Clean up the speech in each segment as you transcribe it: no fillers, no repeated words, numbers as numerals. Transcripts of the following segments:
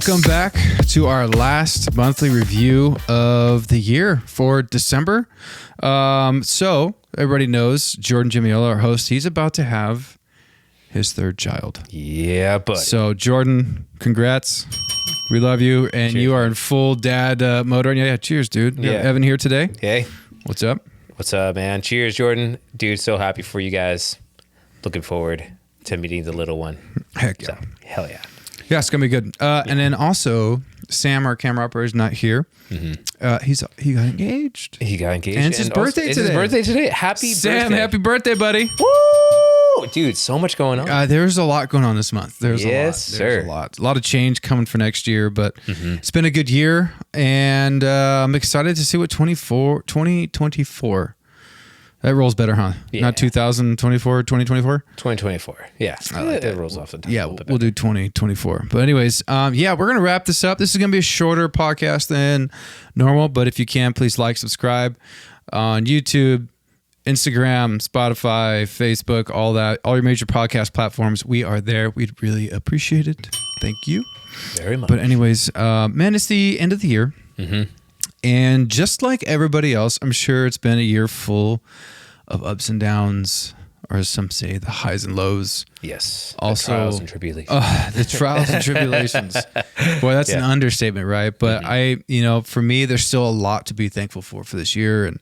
Welcome back to our last monthly review of the year for December. So everybody knows Jordan Jamiola, our host, he's about to have his third child. Yeah, buddy. So Jordan, congrats. We love you. And Cheers, you are in full dad mode. Yeah, cheers, dude. Yeah. Evan here today. Hey. What's up? What's up, man? Cheers, Jordan. Dude, so happy for you guys. Looking forward to meeting the little one. Heck yeah. So, hell yeah. Yeah, it's going to be good. And then also, Sam, our camera operator, is not here. Mm-hmm. He got engaged. He got engaged. And it's his birthday today. It's his birthday today. Happy Sam, birthday. happy birthday, buddy. Woo! Dude, so much going on. There's a lot going on this month. There's sir. a lot of change coming for next year, but it's been a good year, and I'm excited to see what 2024. That rolls better, huh? Yeah. Not 2024, 2024? 2024. Yeah. It rolls off the tongue. Yeah, we'll do 2024. But anyways, we're going to wrap this up. This is going to be a shorter podcast than normal, but if you can, please like, subscribe on YouTube, Instagram, Spotify, Facebook, all that, all your major podcast platforms. We are there. We'd really appreciate it. Thank you. Very much. But anyways, man, it's the end of the year. Mm-hmm. And just like everybody else, I'm sure it's been a year full of ups and downs, or as some say, the highs and lows. Yes. Also, the trials and tribulations. The trials and tribulations. Boy, that's an understatement, right? But for me, there's still a lot to be thankful for this year. And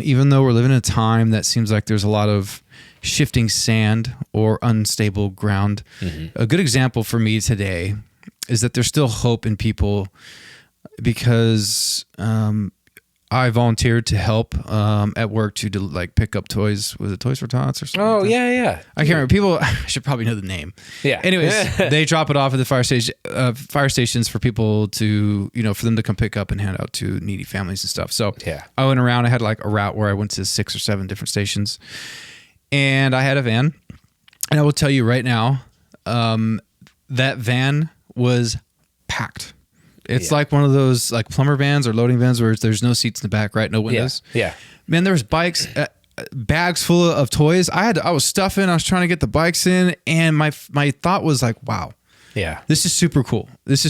even though we're living in a time that seems like there's a lot of shifting sand or unstable ground, a good example for me today is that there's still hope in people, because I volunteered to help at work to pick up toys. Was it Toys for Tots or something? Oh, yeah. I can't remember. People, I should probably know the name. Yeah. Anyways, they drop it off at the fire stations for people to, for them to come pick up and hand out to needy families and stuff. So I went around. I had a route where I went to 6 or 7 different stations, and I had a van. And I will tell you right now, that van was packed. It's like one of those plumber vans or loading vans where there's no seats in the back, right? No windows. Yeah. Man, there was bikes, bags full of toys. I was stuffing. I was trying to get the bikes in, and my thought was wow. Yeah. This is super cool. It's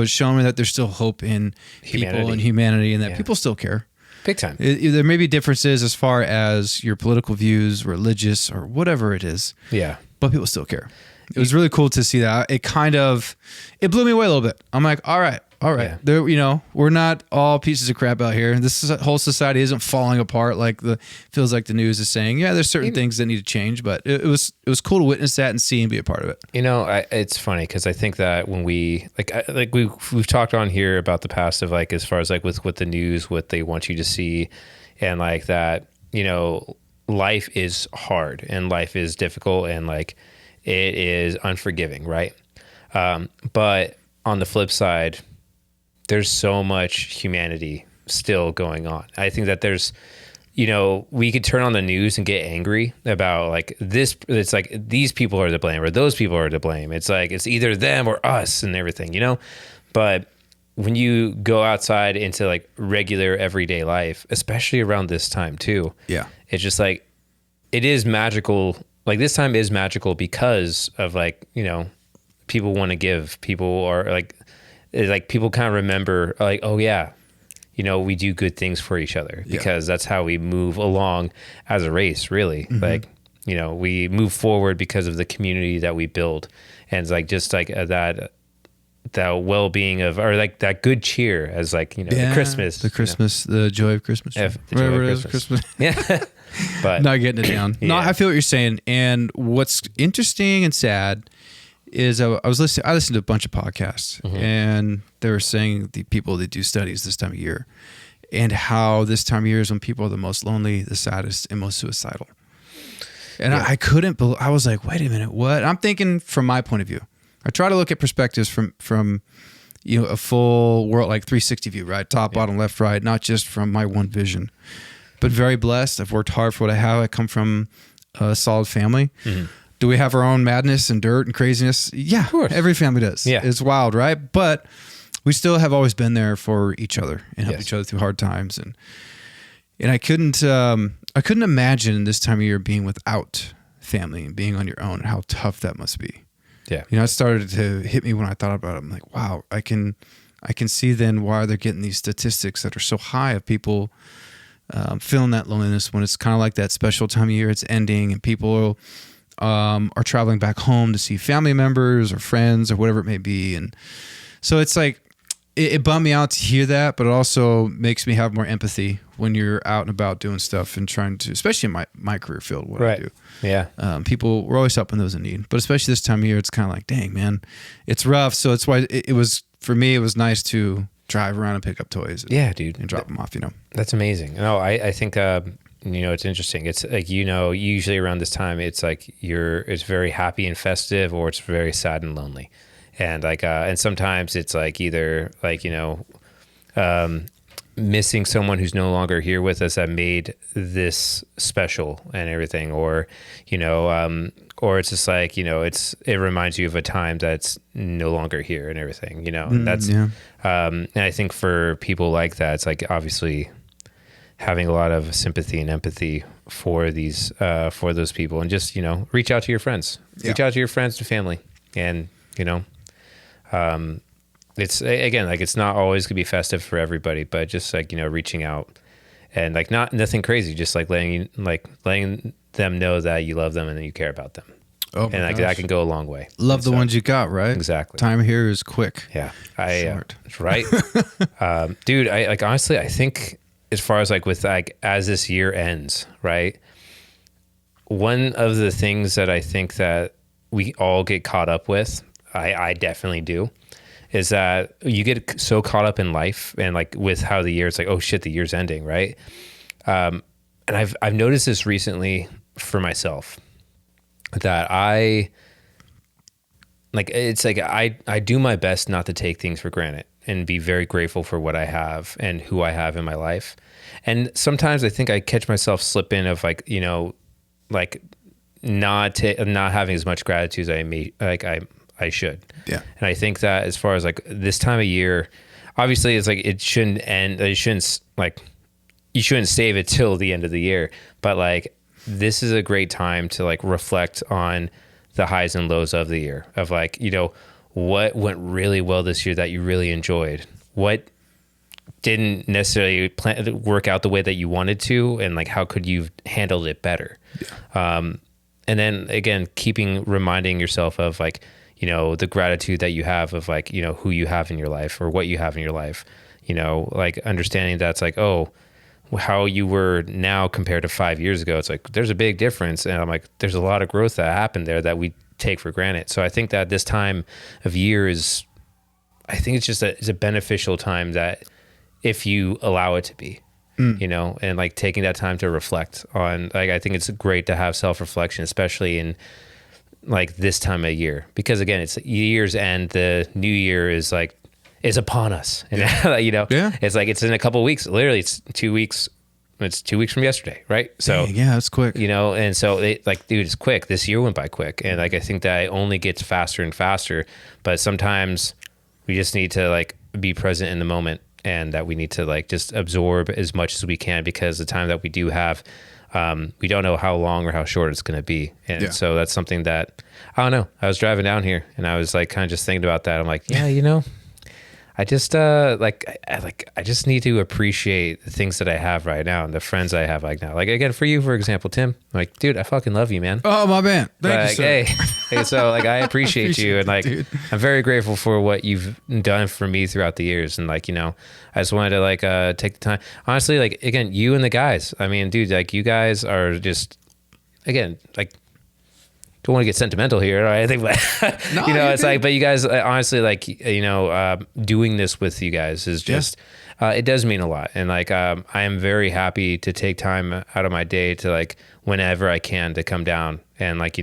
showing me that there's still hope in people and humanity, and that people still care. Big time. There may be differences as far as your political views, religious, or whatever it is. Yeah. But people still care. It was really cool to see that. It blew me away a little bit. I'm like, all right. Yeah. There, we're not all pieces of crap out here. This whole society isn't falling apart feels like the news is saying. Yeah, there's certain things that need to change, but it was cool to witness that and see and be a part of it. It's funny because I think that when we've talked on here about the past of as far as with the news, what they want you to see, and that life is hard and life is difficult and it is unforgiving, right? But on the flip side, there's so much humanity still going on. I think that there's, we could turn on the news and get angry about this. It's these people are to blame or those people are to blame. It's it's either them or us and everything, But when you go outside into regular everyday life, especially around this time too, it's just it is magical. This time is magical because of people want to give. People are people kind of remember oh yeah, we do good things for each other because that's how we move along as a race, really. Mm-hmm. We move forward because of the community that we build, and it's just that well-being of, or that good cheer as the Christmas, the joy of Christmas, whatever it is, Christmas. Yeah. But not getting it down. No, I feel what you're saying. And what's interesting and sad is I listened to a bunch of podcasts, and they were saying the people that do studies this time of year, and how this time of year is when people are the most lonely, the saddest, and most suicidal. And I couldn't believe. I was like, wait a minute, what? I'm thinking from my point of view. I try to look at perspectives from a full world, 360 view, right? Top, bottom, left, right, not just from my one vision. But very blessed. I've worked hard for what I have. I come from a solid family. Mm-hmm. Do we have our own madness and dirt and craziness? Yeah, of course. Every family does. Yeah. It's wild, right? But we still have always been there for each other and helped each other through hard times. And I couldn't imagine this time of year being without family and being on your own, how tough that must be. Yeah. It started to hit me when I thought about it. I'm like, wow, I can see then why they're getting these statistics that are so high of people feeling that loneliness when it's kind of like that special time of year. It's ending and people are traveling back home to see family members or friends or whatever it may be. And so it's like, it bummed me out to hear that, but it also makes me have more empathy when you're out and about doing stuff and trying to, especially in my career field, what I do. Yeah. People, we're always helping those in need, but especially this time of year, it's kind of like, dang, man, it's rough. So it's why it was, for me, it was nice to drive around and pick up toys. Yeah, dude. And drop them off, That's amazing. No, I think, it's interesting. It's like, usually around this time, it's like it's very happy and festive, or it's very sad and lonely. And like, and sometimes it's like either like, missing someone who's no longer here with us that made this special and everything, or it's just like, it reminds you of a time that's no longer here and everything, and that's, and I think for people like that, it's like obviously having a lot of sympathy and empathy for those people, and just, reach out to your friends, reach out to your friends and family, and, it's again, like, it's not always gonna be festive for everybody, but just like, reaching out and like nothing crazy, just like letting them know that you love them and that you care about them. Oh, and like that can go a long way. Love the ones you got, right? Exactly. Time here is quick. Yeah. Right. Dude, I like, honestly, I think as far as like with like, as this year ends, right? One of the things that I think that we all get caught up with, I definitely do, is that you get so caught up in life and like with how the year, it's like, oh shit, the year's ending, right? And I've noticed this recently for myself, that I do my best not to take things for granted and be very grateful for what I have and who I have in my life. And sometimes I think I catch myself slipping of like, like not having as much gratitude as I should. Yeah. And I think that as far as like this time of year, obviously it's like, it shouldn't end. You shouldn't save it till the end of the year, but like, this is a great time to like reflect on the highs and lows of the year, of like, what went really well this year that you really enjoyed, what didn't necessarily work out the way that you wanted to, and like, how could you handled it better? Yeah. And then again, reminding yourself of like, the gratitude that you have of like, who you have in your life or what you have in your life, like understanding that's like, oh, how you were now compared to 5 years ago. It's like, there's a big difference. And I'm like, there's a lot of growth that happened there that we take for granted. So I think that this time of year it's a beneficial time that if you allow it to be, and like taking that time to reflect on, like, I think it's great to have self-reflection, especially in like this time of year, because again, it's year's end, the new year is upon us. And, it's like, it's in a couple of weeks, literally it's 2 weeks. It's 2 weeks from yesterday. Right. So yeah, it's quick, and so dude, it's quick. This year went by quick. And like, I think that it only gets faster and faster, but sometimes we just need to like be present in the moment, and that we need to like just absorb as much as we can, because the time that we do have, we don't know how long or how short it's going to be. And so that's something that, I don't know. I was driving down here and I was like, kind of just thinking about that. I'm like, yeah, I just, I just need to appreciate the things that I have right now and the friends I have right now. Like, again, for you, for example, Tim, like, dude, I fucking love you, man. Oh, my man. Thank you, sir. Hey, so like, I appreciate you. And like, dude, I'm very grateful for what you've done for me throughout the years. And like, I just wanted to like, take the time, honestly, like, again, you and the guys, I mean, dude, like, you guys are just, again, like, don't want to get sentimental here, right? I think, no, it's like, but you guys, honestly, like, doing this with you guys is just, it does mean a lot. And like, I am very happy to take time out of my day to like, whenever I can, to come down and like,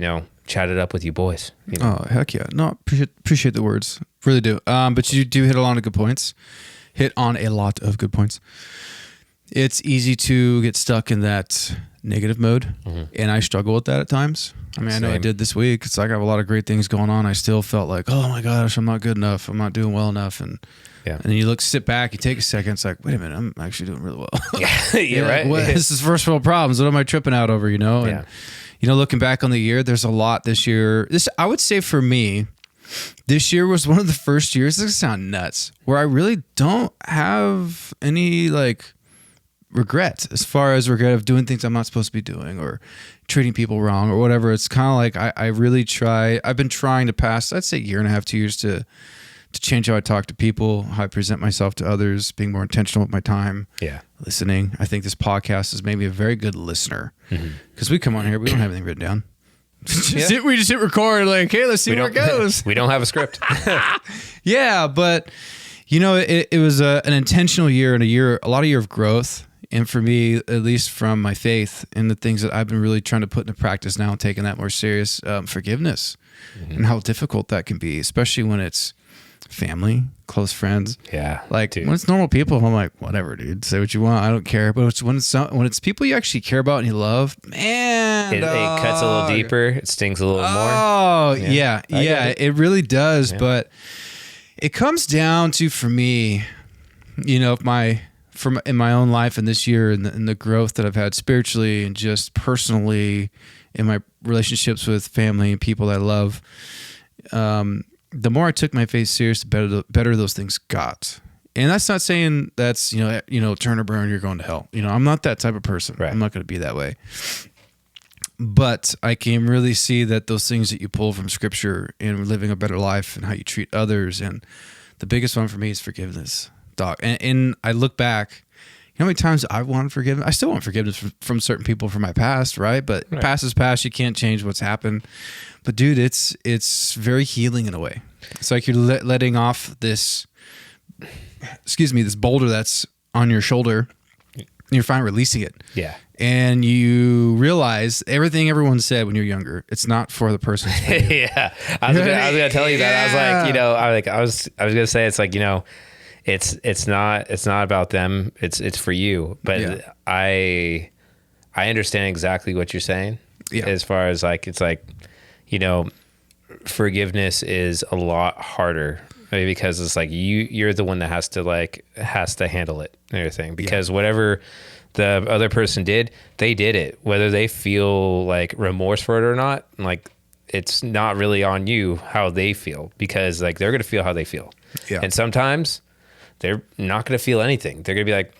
chat it up with you boys. Oh, heck yeah. No, appreciate the words. Really do. But you do hit a lot of good points. It's easy to get stuck in that negative mode. Mm-hmm. And I struggle with that at times. I mean, I know I did this week. It's like I have a lot of great things going on. I still felt like, oh my gosh, I'm not good enough. I'm not doing well enough. And then you sit back, you take a second. It's like, wait a minute, I'm actually doing really well. You're right. Like, this is first world problems. What am I tripping out over, And, looking back on the year, there's a lot this year. I would say for me, this year was one of the first years, this sounds nuts, where I really don't have any like regret as far as regret of doing things I'm not supposed to be doing or treating people wrong or whatever. It's kind of like I really I've been trying to pass, I'd say 1.5 2 years to change how I talk to people, how I present myself to others, being more intentional with my time, listening. I think this podcast has made me a very good listener because we come on here, we don't have anything written down. We just hit record like, hey, let's see where it goes. We don't have a script. Yeah, but you know, it was an intentional year and a lot of year of growth. And for me, at least from my faith and the things that I've been really trying to put into practice now and taking that more serious, forgiveness and how difficult that can be, especially when it's family, close friends. Yeah. Like when it's normal people, I'm like, whatever, dude, say what you want. I don't care. But when it's people you actually care about and you love, man, it cuts a little deeper. It stings a little more. Oh yeah. It really does. Yeah. But it comes down to, for me, you know, in my own life and this year and the growth that I've had spiritually and just personally in my relationships with family and people that I love, the more I took my faith serious, the better those things got. And that's not saying that's, you know, turn or burn, you're going to hell. You know, I'm not that type of person. Right. I'm not going to be that way. But I can really see that those things that you pull from scripture and living a better life and how you treat others. And the biggest one for me is forgiveness. And I look back, you know how many times I've wanted forgiveness? I still want forgiveness from certain people from my past, right? But past is past. You can't change what's happened. But dude, it's very healing in a way. It's like you're letting off this boulder that's on your shoulder. And you're finally releasing it. Yeah. And you realize everything everyone said when you're younger, it's not for the person. Yeah. I was gonna tell you that. I was like, you know, I was gonna say, it's like, you know, it's not about them. It's for you. But I understand exactly what you're saying. Yeah. As far as like, it's like, you know, forgiveness is a lot harder because it's like you're the one that has to handle it and everything, because whatever the other person did, they did it, whether they feel like remorse for it or not. Like, it's not really on you how they feel, because like they're going to feel how they feel. Yeah. And sometimes they're not going to feel anything. They're going to be like,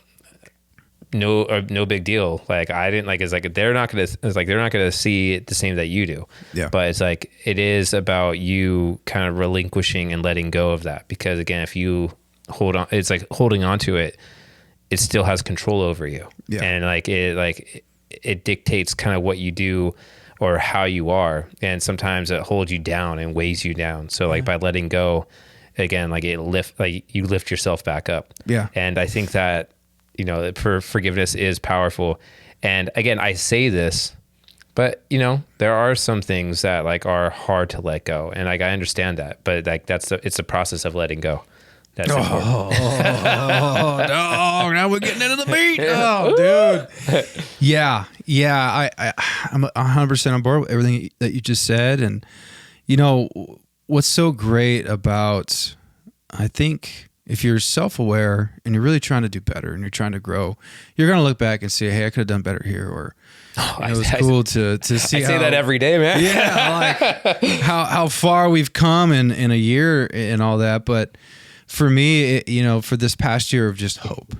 no big deal. Like, I didn't like, it's like, they're not going to see it the same that you do. Yeah. But it's like, it is about you kind of relinquishing and letting go of that. Because again, if you hold on, it's like holding on to it, it still has control over you. Yeah. And it dictates kind of what you do or how you are. And sometimes it holds you down and weighs you down. So like by letting go, again, like you lift yourself back up. Yeah. And I think that, you know, forgiveness is powerful. And again, I say this, but you know, there are some things that like are hard to let go. And like, I understand that, but like it's a process of letting go. That's important. No, now we're getting into the meat. Oh, dude. Yeah. I'm 100% on board with everything that you just said. And you know, what's so great about, I think, if you're self-aware and you're really trying to do better and you're trying to grow, you're going to look back and say, hey, I could have done better here. Or it was cool to see. I say that every day, man. Yeah. Like how far we've come in a year and all that. But for me, you know, for this past year of just hope,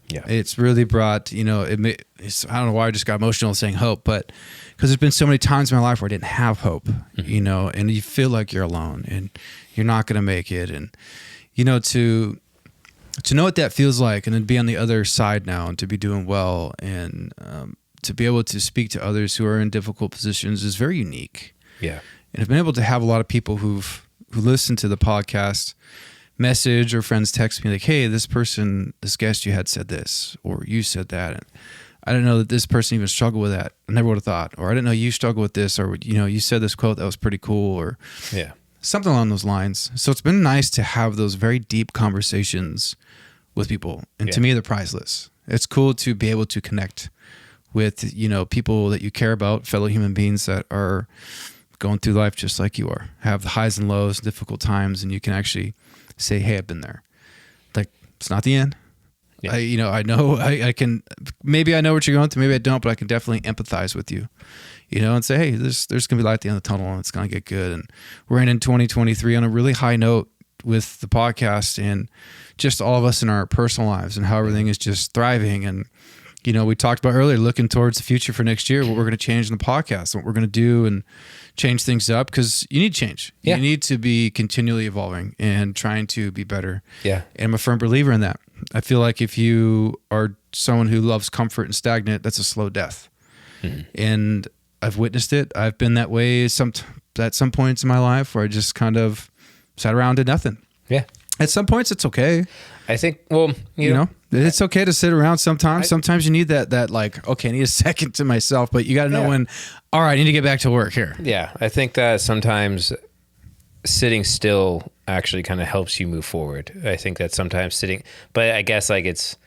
it's really brought, you know, I don't know why I just got emotional saying hope, but because there's been so many times in my life where I didn't have hope, you know, and you feel like you're alone and you're not going to make it. And, you know, to know what that feels like and then be on the other side now and to be doing well and to be able to speak to others who are in difficult positions is very unique. Yeah. And I've been able to have a lot of people who listen to the podcast message or friends text me like, hey, this guest you had said this, or you said that. And I didn't know that this person even struggled with that. I never would have thought, or I didn't know you struggled with this, or, you know, you said this quote that was pretty cool, or something along those lines. So it's been nice to have those very deep conversations with people. And to me, they're priceless. It's cool to be able to connect with, you know, people that you care about, fellow human beings that are going through life just like you are, have the highs and lows, difficult times, and you can actually say, hey, I've been there. Like, it's not the end. Yeah. I know I can, maybe I know what you're going through, maybe I don't, but I can definitely empathize with you, and say, hey, there's going to be light at the end of the tunnel and it's going to get good. And we're in 2023 on a really high note with the podcast and just all of us in our personal lives and how everything is just thriving. And, we talked about earlier, looking towards the future for next year, what we're going to change in the podcast, what we're going to do and change things up, because you need change. Yeah. You need to be continually evolving and trying to be better. Yeah. And I'm a firm believer in that. I feel like if you are someone who loves comfort and stagnant, that's a slow death. Mm-hmm. And I've witnessed it. I've been that way at some points in my life where I just kind of sat around, did nothing. Yeah. At some points, it's okay. I think, well, it's okay to sit around sometimes. Sometimes you need that like, okay, I need a second to myself, but you got to know when, all right, I need to get back to work here. Yeah. I think that sometimes sitting still actually kind of helps you move forward. I think that sometimes but I guess like it's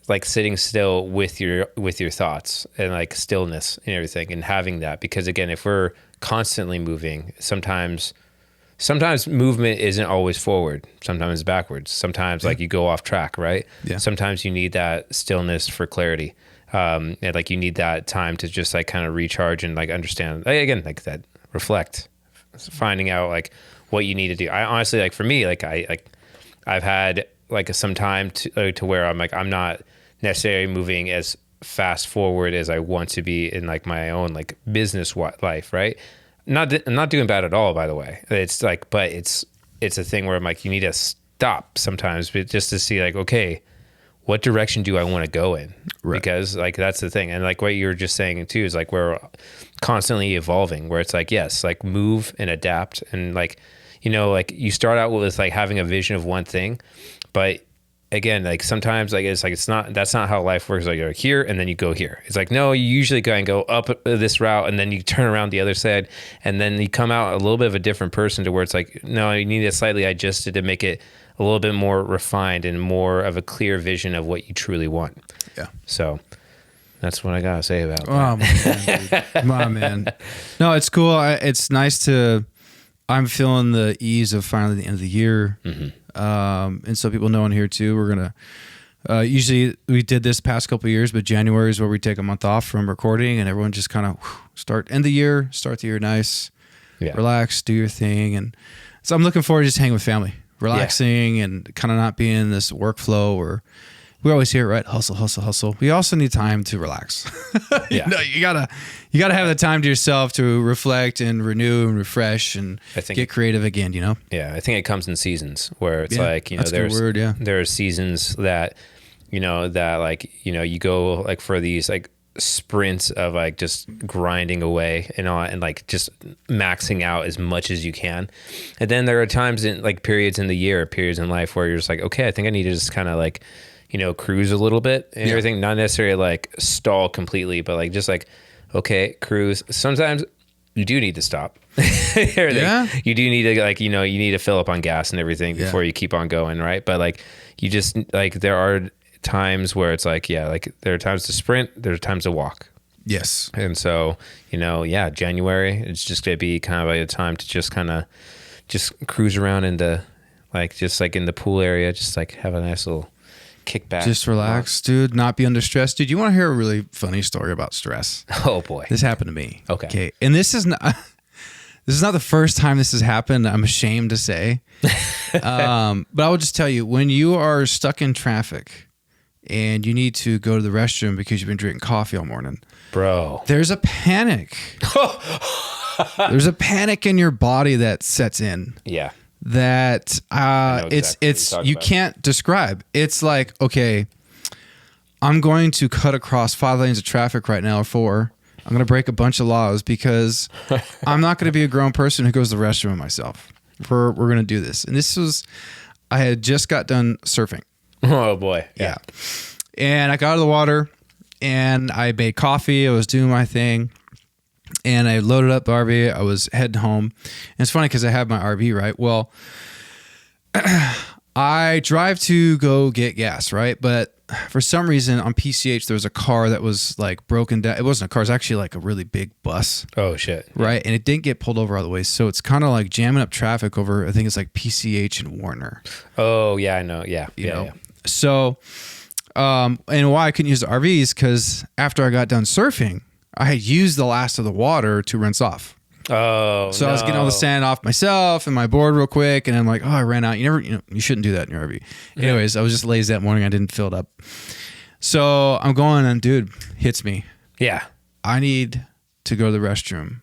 like sitting still with your thoughts and like stillness and everything and having that, because again, if we're constantly moving, sometimes movement isn't always forward. Sometimes it's backwards. Sometimes like you go off track, right? Yeah. Sometimes you need that stillness for clarity. And like you need that time to just like kind of recharge and like understand, again, like that, reflect, finding out like what you need to do. I honestly, like for me, like I've had like some time to where I'm like, I'm not necessarily moving as fast forward as I want to be in like my own like business life, right? I'm not doing bad at all, by the way. It's like, but it's a thing where I'm like, you need to stop sometimes, but just to see like, okay, what direction do I want to go in? Right. Because like, that's the thing. And like what you were just saying too, is like, we're constantly evolving, where it's like, yes, like move and adapt. And like, like you start out with like having a vision of one thing, but again, like sometimes like that's not how life works. Like you're here and then you go here. It's like, no, you usually go up this route and then you turn around the other side and then you come out a little bit of a different person, to where it's like, no, you need to slightly adjust it to make it a little bit more refined and more of a clear vision of what you truly want. Yeah. So that's what I got to say about that. Oh, my man. No, it's cool. It's nice I'm feeling the ease of finally the end of the year. Mm-hmm. And so people know in here too, we're going to, usually we did this past couple of years, but January is where we take a month off from recording and everyone just kind of start the year nice, relax, do your thing. And so I'm looking forward to just hanging with family, relaxing and kind of not being in this workflow where we always hear it, right? Hustle, hustle, hustle. We also need time to relax. Yeah. You gotta have the time to yourself to reflect and renew and refresh and get creative again, Yeah. I think it comes in seasons where it's like, that's a good word, there are seasons that, that like, you go like for these like sprints of like just grinding away and like just maxing out as much as you can. And then there are times in like periods in life where you're just like, okay, I think I need to just kind of like, cruise a little bit and everything, not necessarily like stall completely, but like, just like, okay, cruise. Sometimes you do need to stop. You do need to like, you need to fill up on gas and everything before you keep on going. Right. But like, you just like, there are times where it's like, like there are times to sprint, there are times to walk. Yes. And so, January, it's just going to be kind of like a time to just kind of just cruise around into like, just like in the pool area, just like have a nice little kick back. Just relax, dude. Not be under stress. Dude, you want to hear a really funny story about stress? Oh boy. This happened to me. Okay. And this is not the first time this has happened. I'm ashamed to say. But I will just tell you, when you are stuck in traffic and you need to go to the restroom because you've been drinking coffee all morning. Bro. There's a panic. There's a panic in your body that sets in. Yeah. That it's you can't describe. It's like, okay, I'm going to cut across 5 lanes of traffic right now, or 4. I'm going to break a bunch of laws because I'm not going to be a grown person who goes to the restroom myself. We're going to do this. And I had just got done surfing. Oh boy. Yeah. And I got out of the water and I made coffee. I was doing my thing. And I loaded up the RV. I was heading home. And it's funny because I have my RV, right? Well, I drive to go get gas, right? But for some reason on PCH, there was a car that was like broken down. It wasn't a car. It was actually like a really big bus. Oh, shit. Right? And it didn't get pulled over all the way. So it's kind of like jamming up traffic over, I think it's like PCH and Warner. Oh, yeah, I know. Yeah. You know? So And why I couldn't use the RVs, because after I got done surfing, I had used the last of the water to rinse off. Oh, so I was getting all the sand off myself and my board real quick, and I'm like, oh, I ran out. You shouldn't do that in your RV. Anyways, I was just lazy that morning. I didn't fill it up. So I'm going, and dude, hits me. Yeah. I need to go to the restroom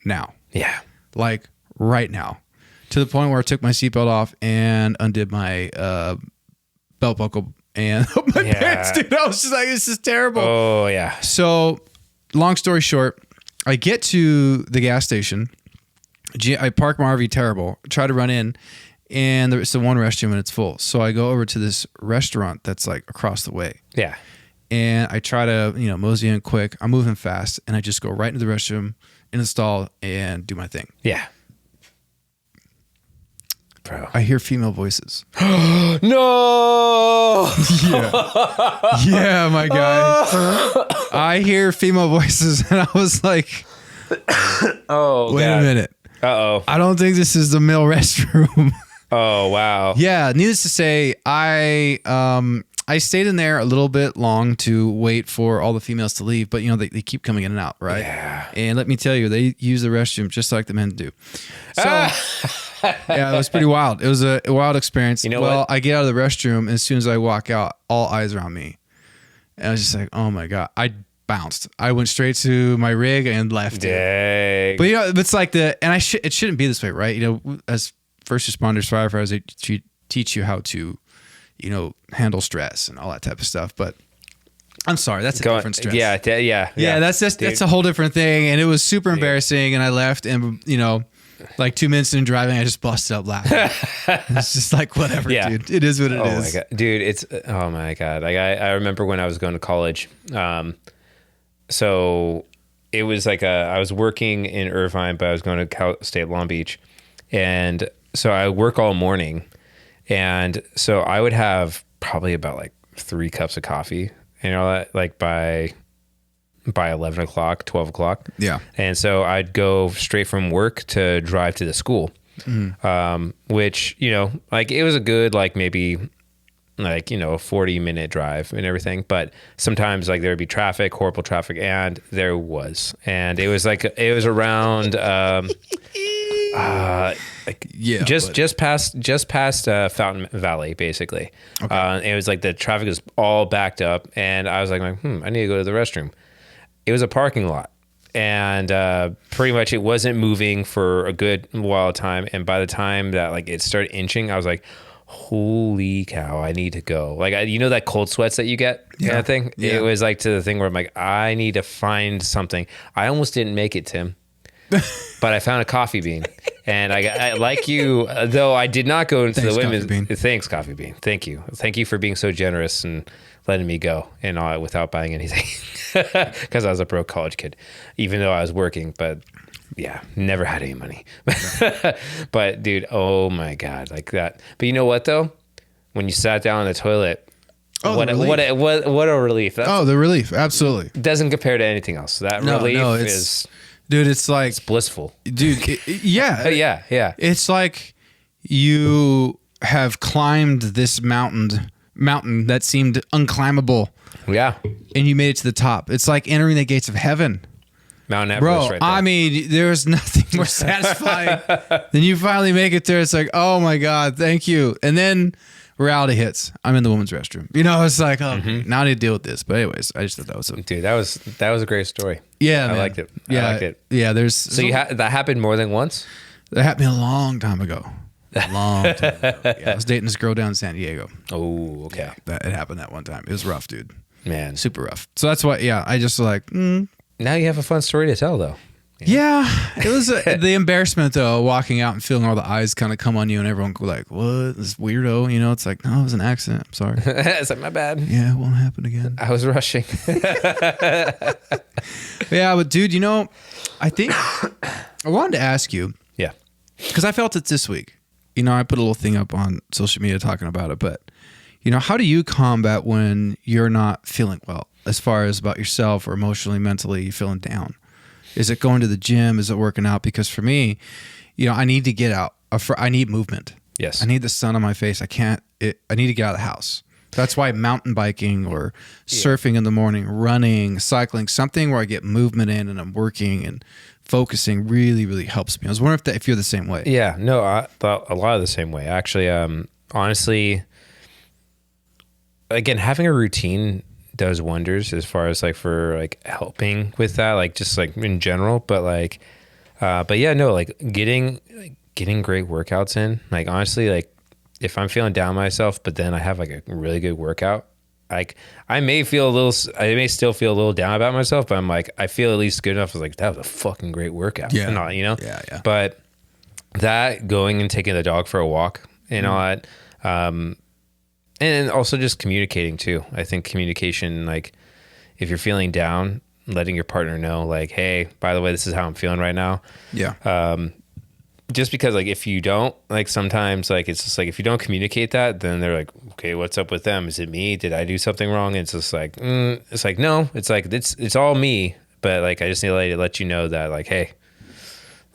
now. Yeah. Like right now. To the point where I took my seatbelt off and undid my belt buckle and my pants, dude. I was just like, this is terrible. Oh, yeah. So long story short, I get to the gas station. I park my RV terrible. Try to run in, and there's the one restroom and it's full. So I go over to this restaurant that's like across the way. Yeah. And I try to, mosey in quick. I'm moving fast, and I just go right into the restroom, in the stall, and do my thing. Yeah. Bro. I hear female voices. No! Yeah, my guy. I hear female voices, and I was like, oh, wait a minute. Uh-oh. I don't think this is the male restroom. Oh, wow. Yeah, needless to say, I stayed in there a little bit long to wait for all the females to leave, but they keep coming in and out, right? Yeah. And let me tell you, they use the restroom just like the men do. So yeah, it was pretty wild. It was a wild experience. You know what? I get out of the restroom, and as soon as I walk out, all eyes are on me. And I was just like, oh my God. I bounced. I went straight to my rig and left it. But it's like it shouldn't be this way, right? As first responders, firefighters, they teach you how to, handle stress and all that type of stuff. But I'm sorry, that's a different stress. Yeah. That's a whole different thing. And it was super embarrassing. And I left, and like 2 minutes into driving, I just busted up laughing. It's just like, whatever, dude. It is what it is. Oh my God. Dude, oh my God. Like I remember when I was going to college. So it was like I was working in Irvine, but I was going to Cal State Long Beach. And so I work all morning. And so I would have probably about like 3 cups of coffee, like by 11 o'clock, 12 o'clock. Yeah. And so I'd go straight from work to drive to the school, which, like it was a good, like maybe like, a 40-minute drive and everything. But sometimes like there would be traffic, horrible traffic. And there was, and it was around, just past Fountain Valley, basically. Okay. It was like the traffic was all backed up, and I was like, I need to go to the restroom. It was a parking lot, and pretty much it wasn't moving for a good while of time. And by the time that like it started inching, I was like, holy cow, I need to go. Like, that cold sweats that you get, kind of thing. Yeah. It was like to the thing where I'm like, I need to find something. I almost didn't make it, Tim. But I found a coffee bean, and I like you, though I did not go into the women's. Thanks, Coffee Bean. Thank you for being so generous and letting me go and all without buying anything, because I was a broke college kid, even though I was working. But yeah, never had any money. But dude, oh my God, like that. But you know what though? When you sat down on the toilet. What a relief. The relief. Absolutely. It doesn't compare to anything else. That relief is. Dude, it's like... It's blissful. Dude, yeah. Yeah. It's like you have climbed this mountain that seemed unclimbable. Yeah. And you made it to the top. It's like entering the gates of heaven. Mount Everest right there. I mean, there's nothing more satisfying than you finally make it there. It's like, oh my God, thank you. And then reality hits. I'm in the women's restroom. It's like, now I need to deal with this. But anyways, I just thought that was dude, that was a great story. Yeah, I man. liked it. Yeah, I liked it. Yeah, there's that happened more than once. That happened a long time ago. Yeah, I was dating this girl down in San Diego. Oh, okay. Yeah, it happened that one time. It was rough, dude. Man, super rough. So that's why. Yeah, I just like. Now you have a fun story to tell, though. Yeah, it was the embarrassment though, walking out and feeling all the eyes kind of come on you, and everyone go like, "What? This weirdo?" It's like, no, it was an accident. I'm sorry. It's like, my bad. Yeah, it won't happen again. I was rushing. Yeah, but dude, I think I wanted to ask you. Yeah, because I felt it this week. I put a little thing up on social media talking about it, but how do you combat when you're not feeling well, as far as about yourself or emotionally, mentally, you feeling down? Is it going to the gym? Is it working out? Because for me, I need to get out. I need movement. Yes. I need the sun on my face. I need to get out of the house. That's why mountain biking or surfing in the morning, running, cycling, something where I get movement in and I'm working and focusing really, really helps me. I was wondering if you're the same way. Yeah, no, I thought a lot of the same way. Actually, honestly, again, having a routine does wonders as far as like for like helping with that, like just like in general. But like, but yeah, no, like getting great workouts in. Like honestly, like if I'm feeling down myself, but then I have like a really good workout, like I may still feel a little down about myself, but I'm like, I feel at least good enough. I was like, that was a fucking great workout. Yeah. And all, you know? Yeah. But that going and taking the dog for a walk and all that, and also just communicating too. I think communication, like if you're feeling down, letting your partner know like, hey, by the way, this is how I'm feeling right now. Yeah. Just because like if you don't, like sometimes like it's just like if you don't communicate that, then they're like, okay, what's up with them? Is it me? Did I do something wrong? And it's just like it's like no, it's like it's all me, but like I just need to let you know that like, hey,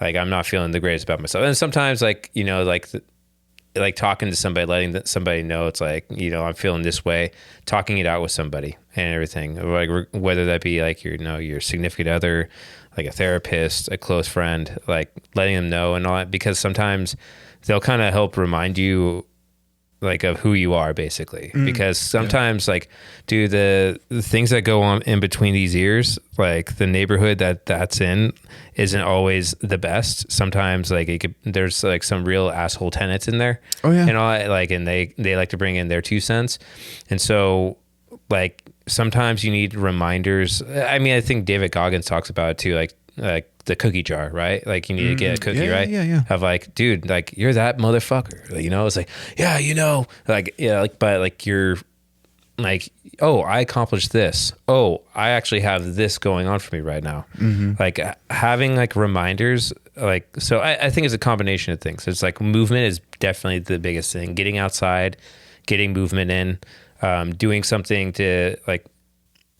like I'm not feeling the greatest about myself. And sometimes like, you know, like talking to somebody, letting somebody know it's like, you know, I'm feeling this way, talking it out with somebody and everything, like whether that be like your significant other, like a therapist, a close friend, like letting them know and all that, because sometimes they'll kind of help remind you like of who you are basically. Because sometimes like, dude, the things that go on in between these ears, like the neighborhood that's in isn't always the best. Sometimes like there's like some real asshole tenants in there. Oh yeah. And all that, like, and they like to bring in their 2 cents. And so like sometimes you need reminders. I mean, I think David Goggins talks about it too, like the cookie jar, right? Like you need to get a cookie, right? Yeah. Of like, dude, like you're that motherfucker, you know? It's like, yeah, you know, like, yeah, like, but like you're like, oh, I accomplished this. Oh, I actually have this going on for me right now. Like having like reminders, like, so I think it's a combination of things. It's like movement is definitely the biggest thing. Getting outside, getting movement in, doing something to like,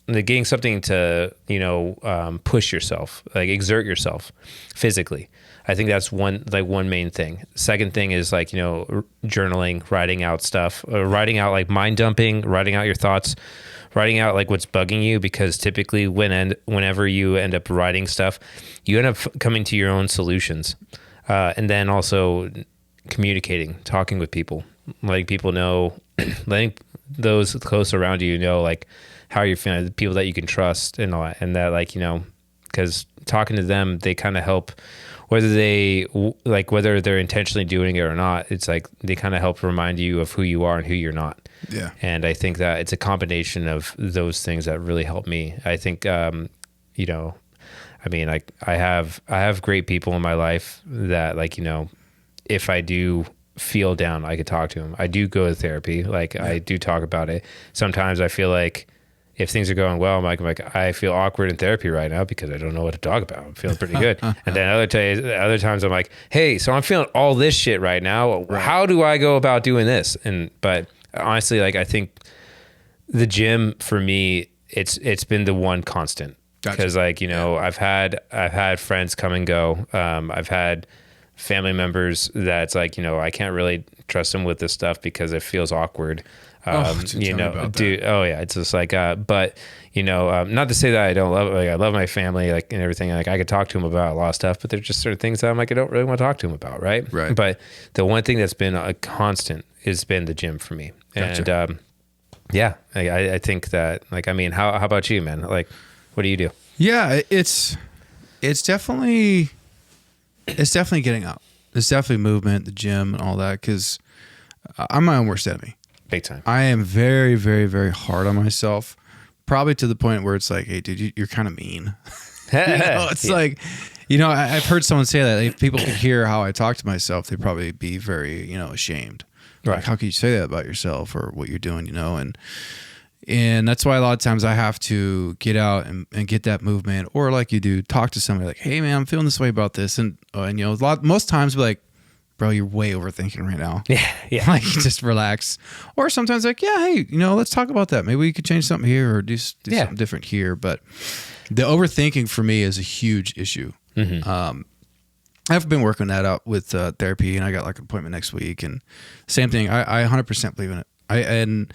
getting something to, you know, push yourself, like exert yourself physically. I think that's one main thing. Second thing is like, you know, journaling, writing out stuff, writing out like mind dumping, writing out your thoughts, writing out like what's bugging you, because typically whenever you end up writing stuff, you end up coming to your own solutions. And then also communicating, talking with people, letting people know, letting those close around you know, like, how you're feeling, the people that you can trust and all that, and that, like, you know, because talking to them, they kind of help, whether they're intentionally doing it or not. It's like they kind of help remind you of who you are and who you're not. Yeah. And I think that it's a combination of those things that really help me. I think, you know, I mean, like I have great people in my life that, like, you know, if I do feel down, I could talk to them. I do go to therapy. Like I do talk about it. Sometimes I feel like, if things are going well, I'm like, I feel awkward in therapy right now because I don't know what to talk about. I'm feeling pretty good. And then other times I'm like, hey, so I'm feeling all this shit right now. How do I go about doing this? But honestly, like, I think the gym for me, it's been the one constant. Because like, you know, I've had friends come and go. I've had family members that's like, you know, I can't really trust them with this stuff because it feels awkward. You know, dude. Oh yeah, it's just like, but you know, not to say that I don't love, like, I love my family, like, and everything. Like, I could talk to them about a lot of stuff, but there's just certain things that I'm like, I don't really want to talk to them about, right? But the one thing that's been a constant has been the gym for me, and yeah, I think that, like, I mean, how about you, man? Like, what do you do? Yeah, it's definitely getting out. It's definitely movement, the gym, and all that. Because I'm my own worst enemy. Big time. I am very, very, very hard on myself, probably to the point where it's like, hey, dude, you're kind of mean. You know, it's like, you know, I've heard someone say that if people could hear how I talk to myself, they'd probably be very, you know, ashamed. Right. Like, how can you say that about yourself or what you're doing, you know? And that's why a lot of times I have to get out and get that movement, or like you do, talk to somebody like, hey man, I'm feeling this way about this. And you know, most times be like, bro, you're way overthinking right now. Yeah. Like, just relax. Or sometimes like, yeah, hey, you know, let's talk about that. Maybe we could change something here or do something different here. But the overthinking for me is a huge issue. I've been working that out with therapy, and I got like an appointment next week. And same thing, I 100% believe in it.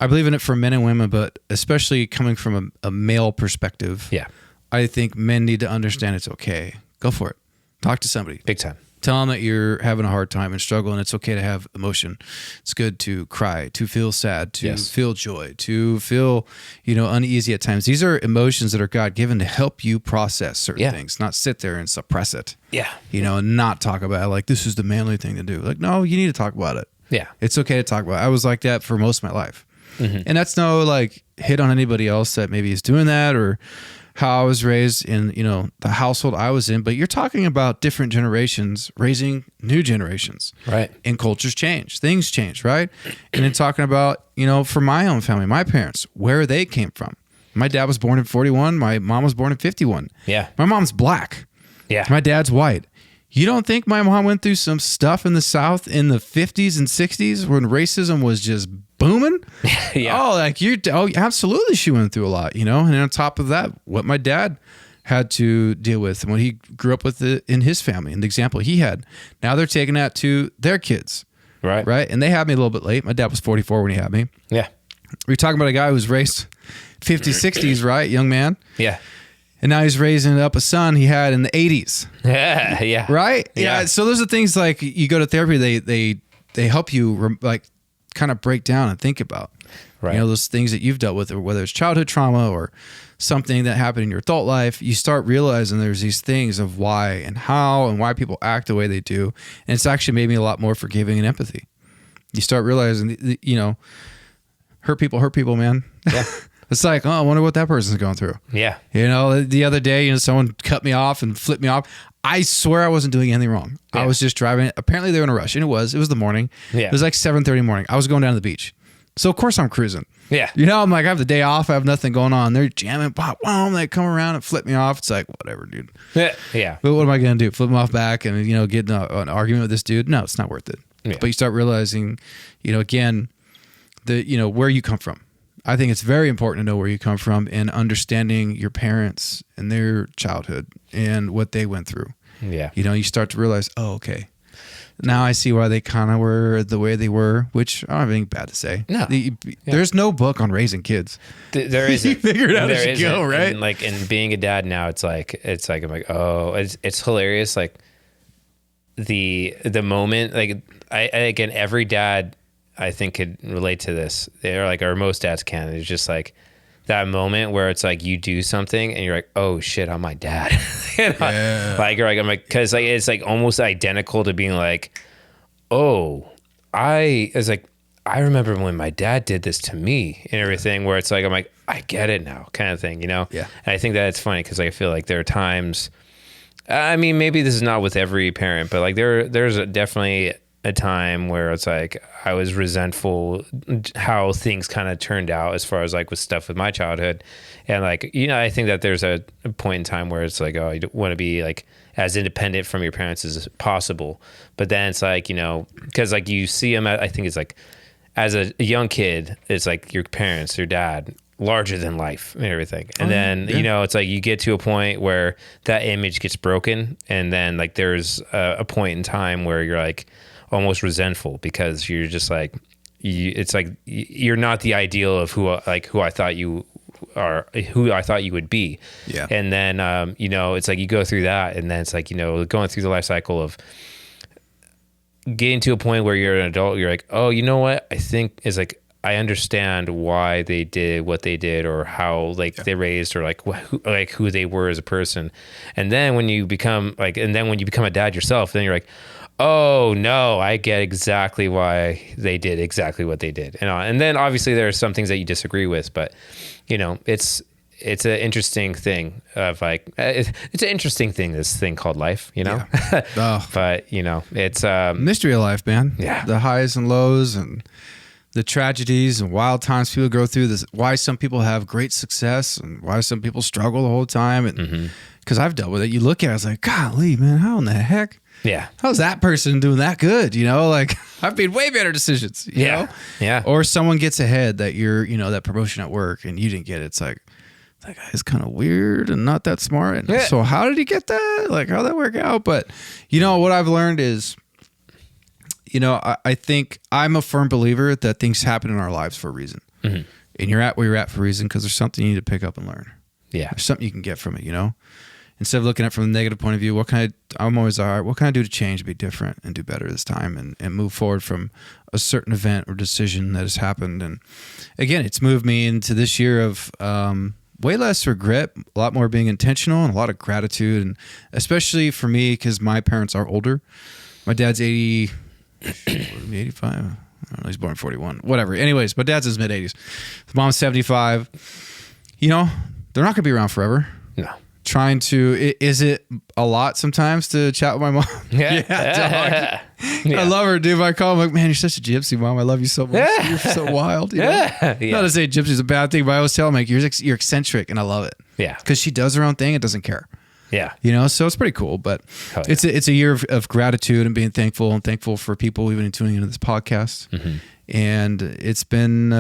I believe in it for men and women, but especially coming from a male perspective. Yeah. I think men need to understand it's okay. Go for it. Talk to somebody. Big time. Tell them that you're having a hard time and struggle, and it's okay to have emotion. It's good to cry, to feel sad, to feel joy, to feel, uneasy at times. These are emotions that are God-given to help you process certain things, not sit there and suppress it. Yeah. And not talk about it like this is the manly thing to do. Like, no, you need to talk about it. Yeah. It's okay to talk about it. I was like that for most of my life. Mm-hmm. And that's no like hit on anybody else that maybe is doing that or how I was raised in, the household I was in. But you're talking about different generations raising new generations. Right. And cultures change. Things change, right? And then talking about, for my own family, my parents, where they came from. My dad was born in 41. My mom was born in 51. Yeah. My mom's black. Yeah. My dad's white. You don't think my mom went through some stuff in the South in the 50s and 60s when racism was just booming? Yeah. Absolutely she went through a lot, And on top of that, what my dad had to deal with and what he grew up with in his family and the example he had. Now they're taking that to their kids. Right. Right. And they had me a little bit late. My dad was 44 when he had me. Yeah. We're talking about a guy who was raised 50s, 60s, right? Young man. Yeah. And now he's raising up a son he had in the 80s. Yeah, yeah. Right? Yeah. So those are things like you go to therapy, they help you kind of break down and think about. Right. Those things that you've dealt with, or whether it's childhood trauma or something that happened in your adult life, you start realizing there's these things of why and how and why people act the way they do. And it's actually made me a lot more forgiving and empathy. You start realizing, hurt people, man. Yeah. It's like, I wonder what that person's going through. Yeah. The other day, someone cut me off and flipped me off. I swear I wasn't doing anything wrong. Yeah. I was just driving. Apparently they were in a rush, and it was the morning. Yeah. It was like 7:30 in the morning. I was going down to the beach. So of course I'm cruising. Yeah. I'm like, I have the day off. I have nothing going on. They're jamming, pop, boom. They come around and flip me off. It's like, whatever, dude. Yeah. Yeah. But what am I going to do? Flip them off back and, get in an argument with this dude? No, it's not worth it. Yeah. But you start realizing, again, where you come from. I think it's very important to know where you come from and understanding your parents and their childhood and what they went through. Yeah. You start to realize, oh, okay. Now I see why they kind of were the way they were, which I don't have anything bad to say. No. There's no book on raising kids. There isn't. You figure it out as you go, right? And being a dad now, it's like I'm like, oh, it's hilarious. Like the moment, like again, every dad I think could relate to this. They're like, or most dads can. It's just like that moment where it's like you do something and you're like, oh shit, I'm my dad. Yeah. Because it's like almost identical to being like, oh, I remember when my dad did this to me and everything. Where it's like I'm like, I get it now, kind of thing, Yeah. And I think that it's funny because I feel like there are times. I mean, maybe this is not with every parent, but like there's definitely a time where it's like I was resentful how things kind of turned out as far as like with stuff with my childhood. And like, I think that there's a point in time where it's like, oh, you want to be like as independent from your parents as possible. But then it's like, because like you see them, I think it's like as a young kid, it's like your parents, your dad, larger than life and everything. And then, it's like you get to a point where that image gets broken. And then like there's a point in time where you're like, almost resentful because you're just like, it's like you're not the ideal of who I thought you are, who I thought you would be. Yeah. And then, it's like you go through that and then it's like, going through the life cycle of getting to a point where you're an adult, you're like, oh, you know what? I think is like, I understand why they did what they did or how they raised or who they were as a person. And then when you become a dad yourself, then you're like, oh no, I get exactly why they did exactly what they did. And then obviously there are some things that you disagree with, but it's an interesting thing of like, it's an interesting thing, this thing called life, Yeah. Oh. But it's mystery of life, man. Yeah. The highs and lows and the tragedies and wild times people go through, this, why some people have great success and why some people struggle the whole time. And because I've dealt with it, you look at it, it's like, golly, man, how in the heck? Yeah. How's that person doing that good? Like I've made way better decisions, you know? Yeah. Or someone gets ahead that you're, that promotion at work and you didn't get it. It's like, that guy's kind of weird and not that smart. And so how did he get that? Like, how'd that work out? But what I've learned is, I think I'm a firm believer that things happen in our lives for a reason. Mm-hmm. And you're at where you're at for a reason, because there's something you need to pick up and learn. Yeah. There's something you can get from it, Instead of looking at it from the negative point of view, I'm always, all right, what can I do to change, be different, and do better this time, and move forward from a certain event or decision that has happened. And again, it's moved me into this year of way less regret, a lot more being intentional, and a lot of gratitude. And especially for me, because my parents are older. My dad's 85. I don't know, he's born in 41. Whatever. Anyways, my dad's in his mid-80s. His mom's 75. They're not going to be around forever. No. Trying to, is it a lot sometimes to chat with my mom? Yeah. Dog. I love her, dude. I call him like, man, you're such a gypsy, Mom. I love you so much. You're so wild. Yeah. Not to say gypsy's a bad thing, but I always tell him, like, you're eccentric, and I love it. Yeah. Because she does her own thing and doesn't care. Yeah. So it's pretty cool. But it's a year of gratitude and being thankful for people even tuning into this podcast. Mm-hmm. And it's been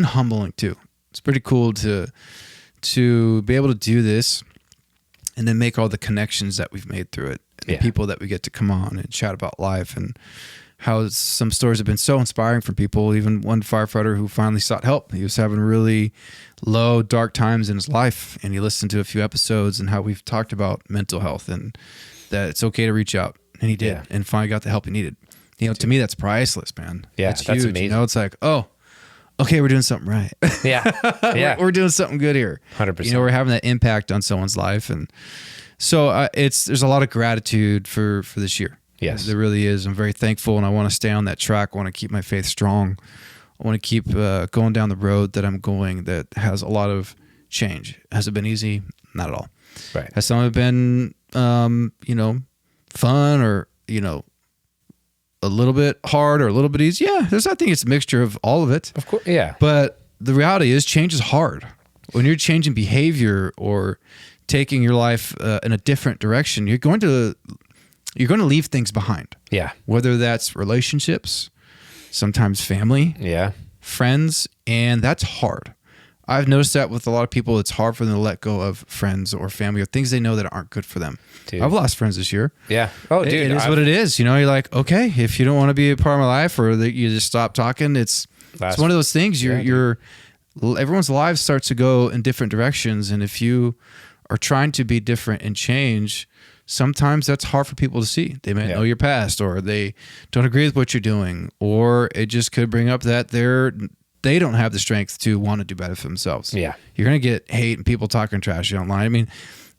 humbling too. It's pretty cool to be able to do this and then make all the connections that we've made through it, and the people that we get to come on and chat about life, and how some stories have been so inspiring for people. Even one firefighter who finally sought help. He was having really low, dark times in his life, and he listened to a few episodes and how we've talked about mental health and that it's okay to reach out. And he did, and finally got the help he needed. To me, that's priceless, man. Yeah, that's huge. Amazing. It's like, oh, okay, we're doing something right. Yeah. We're doing something good here. 100%. We're having that impact on someone's life. And so there's a lot of gratitude for this year. Yes. There really is. I'm very thankful, and I want to stay on that track. I want to keep my faith strong. I want to keep going down the road that I'm going that has a lot of change. Has it been easy? Not at all. Right. Has some of it been, fun or, a little bit hard or a little bit easy? Yeah, I think it's a mixture of all of it. Of course, yeah. But the reality is change is hard. When you're changing behavior or taking your life in a different direction, you're going to leave things behind. Yeah. Whether that's relationships, sometimes family, friends, and that's hard. I've noticed that with a lot of people, it's hard for them to let go of friends or family or things they know that aren't good for them. Dude. I've lost friends this year. Yeah. Oh, dude. It is what it is. You're like, okay, if you don't want to be a part of my life or that you just stop talking, it's one of those things. Everyone's lives starts to go in different directions. And if you are trying to be different and change, sometimes that's hard for people to see. They may know your past, or they don't agree with what you're doing, or it just could bring up that they don't have the strength to want to do better for themselves. Yeah. You're going to get hate and people talking trash online. I mean,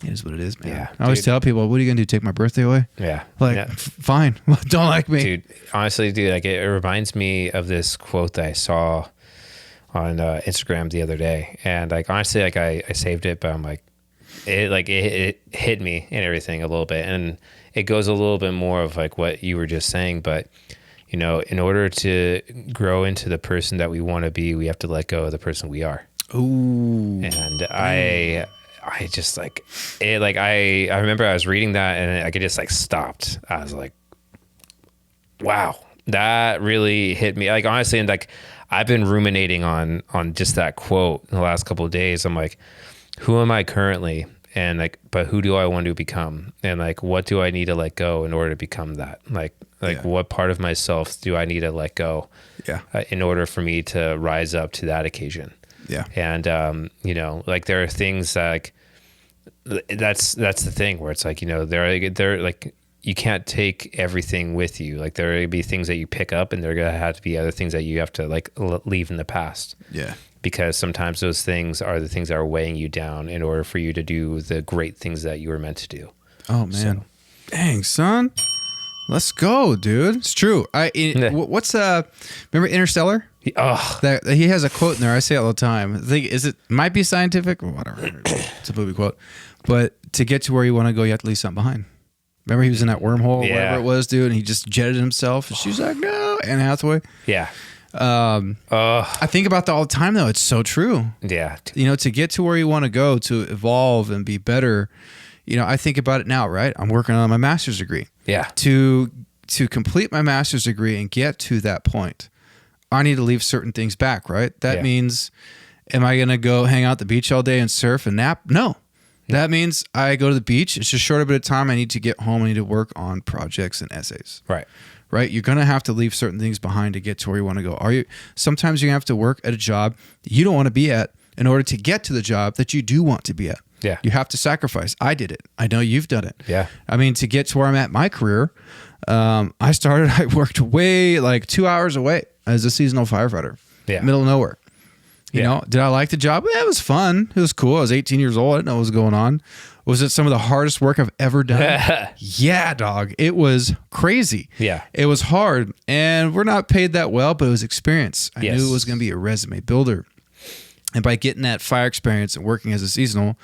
it is what it is, man. Yeah, I always tell people, what are you going to do? Take my birthday away? Yeah. Fine. Don't like me. Dude, honestly, it reminds me of this quote that I saw on Instagram the other day. And honestly, I saved it, but I'm like, it hit me and everything a little bit. And it goes a little bit more of what you were just saying, but in order to grow into the person that we want to be, we have to let go of the person we are. Ooh. And I just I remember I was reading that and I just stopped. I was like, wow, that really hit me. Honestly, and I've been ruminating on just that quote in the last couple of days. I'm like, who am I currently? And but who do I want to become? And what do I need to let go in order to become that? What part of myself do I need to let go? Yeah. In order for me to rise up to that occasion. Yeah. And there are things that that's the thing where it's they're you can't take everything with you. There are going to be things that you pick up, and there are going to have to be other things that you have to leave in the past. Yeah. Because sometimes those things are the things that are weighing you down in order for you to do the great things that you were meant to do. Oh, man. Dang, son. Let's go, dude. It's true. Remember Interstellar? That he has a quote in there. I say it all the time. I think might be scientific or whatever. It's a movie quote. But to get to where you want to go, you have to leave something behind. Remember he was in that wormhole, whatever it was, dude, and he just jetted himself. And she's like, no. Anne Hathaway. Yeah. I think about that all the time, though. It's so true. Yeah. To get to where you want to go, to evolve and be better, I think about it now, right? I'm working on my master's degree. Yeah. To complete my master's degree and get to that point, I need to leave certain things back, right? That means, am I going to go hang out at the beach all day and surf and nap? No. That means I go to the beach. It's just a shorter bit of time. I need to get home. I need to work on projects and essays. Right. right? You're going to have to leave certain things behind to get to where you want to go. Sometimes you have to work at a job that you don't want to be at in order to get to the job that you do want to be at. Yeah. You have to sacrifice. I did it. I know you've done it. Yeah. I mean, to get to where I'm at in my career, I worked way like 2 hours away as a seasonal firefighter. Yeah. Middle of nowhere. You know, did I like the job? Yeah, it was fun. It was cool. I was 18 years old. I didn't know what was going on. Was it some of the hardest work I've ever done? Yeah, dog. It was crazy. Yeah. It was hard. And we're not paid that well, but it was experience. I knew it was going to be a resume builder. And by getting that fire experience and working as a seasonal,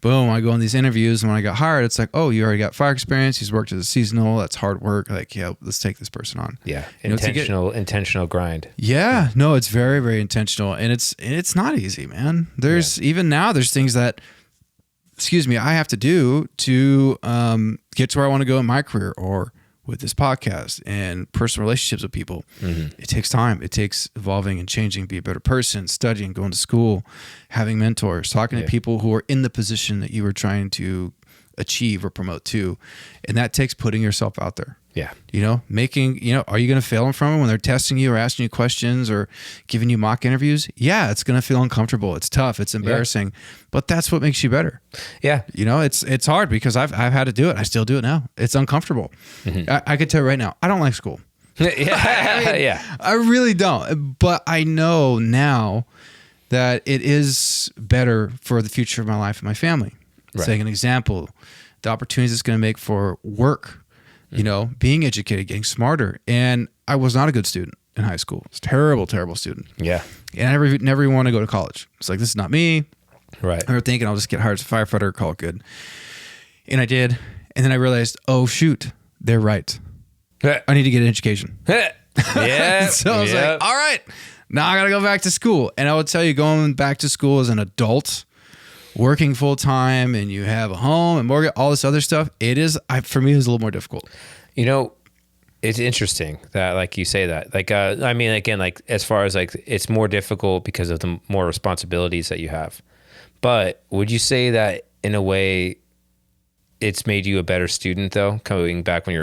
boom, I go on these interviews. And when I got hired, it's like, oh, you already got fire experience. He's worked as a seasonal. That's hard work. Like, yeah, let's take this person on. Yeah. Intentional grind. Yeah. No, it's very, very intentional. And it's not easy, man. Even now, there's things that, I have to do to get to where I want to go in my career or with this podcast and personal relationships with people. Mm-hmm. It takes time. It takes evolving and changing, be a better person, studying, going to school, having mentors, talking to people who are in the position that you were trying to achieve or promote to. And that takes putting yourself out there. Yeah. You know, are you going to fail in front of them when they're testing you or asking you questions or giving you mock interviews? Yeah, it's going to feel uncomfortable. It's tough. It's embarrassing, but that's what makes you better. Yeah. You know, it's hard because I've had to do it. I still do it now. It's uncomfortable. Mm-hmm. I could tell you right now, I don't like school. I really don't. But I know now that it is better for the future of my life and my family. Right. Saying an example, the opportunities it's going to make for work, you know, being educated, getting smarter. And I was not a good student in high school. I was a terrible, terrible student. Yeah. And I never even wanted to go to college. It's like, this is not me. Right. I remember thinking I'll just get hired as a firefighter, call it good. And I did. And then I realized, oh, shoot, they're right. I need to get an education. Yeah. So I was like, all right, now I got to go back to school. And I would tell you, going back to school as an adult, working full time, and you have a home and mortgage, all this other stuff, for me, it was a little more difficult. You know, it's interesting that, like, you say that. Like, I mean, again, like, as far as like, it's more difficult because of the more responsibilities that you have. But would you say that in a way, it's made you a better student, though, coming back when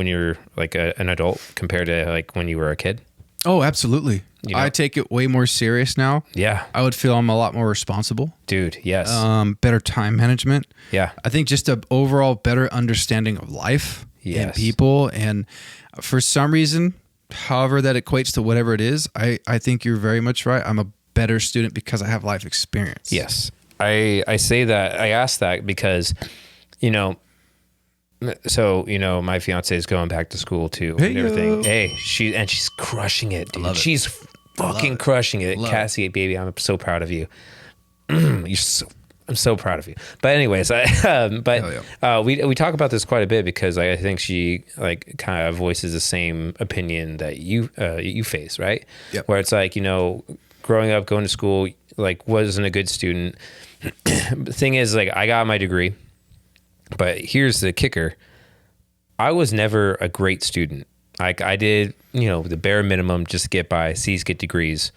you're like an adult compared to like when you were a kid? Oh, absolutely. You know? I take it way more serious now. Yeah. I would feel I'm a lot more responsible. Dude, yes. Better time management. Yeah. I think just an overall better understanding of life and people. And for some reason, however that equates to whatever it is, I think you're very much right. I'm a better student because I have life experience. Yes. I say that, I ask that because, you know, so, you know, my fiance is going back to school too and everything. Hey, she's crushing it, dude. She's fucking crushing it. Cassie, baby, I'm so proud of you. I'm so proud of you. But anyways, we talk about this quite a bit because I think she like kind of voices the same opinion that you face, right? Yep. Where it's like, you know, growing up, going to school, like wasn't a good student. The thing is, like, I got my degree. But here's the kicker. I was never a great student. Like, I did, you know, the bare minimum just to get by, C's, get degrees,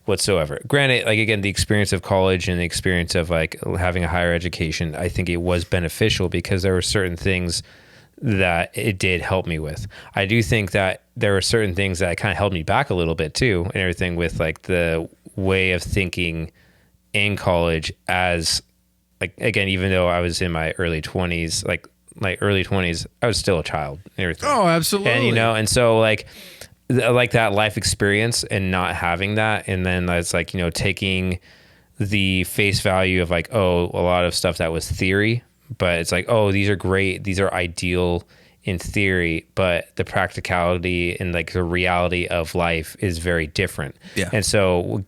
whatsoever. Granted, like, again, the experience of college and the experience of like having a higher education, I think it was beneficial because there were certain things that it did help me with. I do think that there were certain things that kind of held me back a little bit too, and everything with like the way of thinking in college as, like, again, even though I was in my early 20s, like my early 20s, I was still a child and everything. Oh, absolutely. And, you know, and so like that life experience and not having that. And then it's like, you know, taking the face value of like, oh, a lot of stuff that was theory, but it's like, oh, these are great. These are ideal in theory, but the practicality and like the reality of life is very different. Yeah. And so